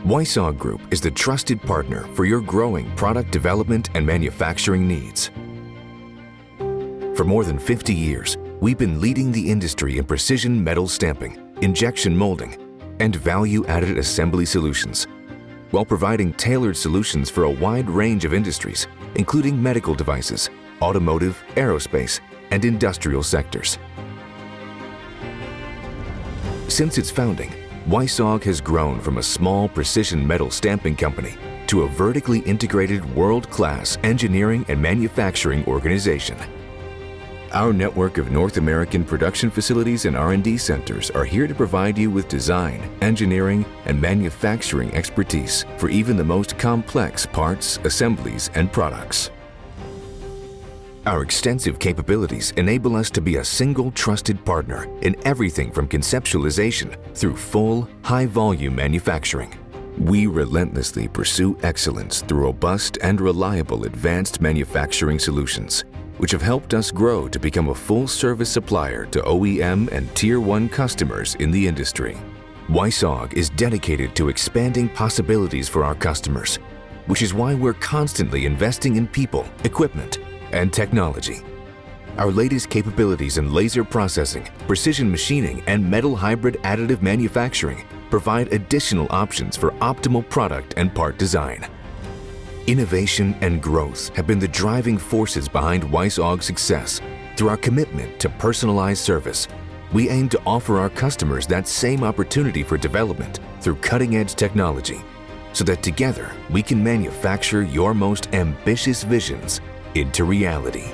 Weiss-Aug Group is the trusted partner for your growing product development and manufacturing needs. For more than 50 years, we've been leading the industry in precision metal stamping, injection molding, and value-added assembly solutions, while providing tailored solutions for a wide range of industries, including medical devices, automotive, aerospace, and industrial sectors. Since its founding, Weiss-Aug has grown from a small precision metal stamping company to a vertically integrated world-class engineering and manufacturing organization. Our network of North American production facilities and R&D centers are here to provide you with design, engineering, and manufacturing expertise for even the most complex parts, assemblies, and products. Our extensive capabilities enable us to be a single trusted partner in everything from conceptualization through full, high-volume manufacturing. We relentlessly pursue excellence through robust and reliable advanced manufacturing solutions, which have helped us grow to become a full-service supplier to OEM and Tier 1 customers in the industry. Weiss-Aug is dedicated to expanding possibilities for our customers, which is why we're constantly investing in people, equipment, and technology. Our latest capabilities in laser processing, precision machining, and metal hybrid additive manufacturing provide additional options for optimal product and part design. Innovation and growth have been the driving forces behind Weiss-Aug's success. Through our commitment to personalized service, we aim to offer our customers that same opportunity for development through cutting-edge technology, so that together we can manufacture your most ambitious visions into reality.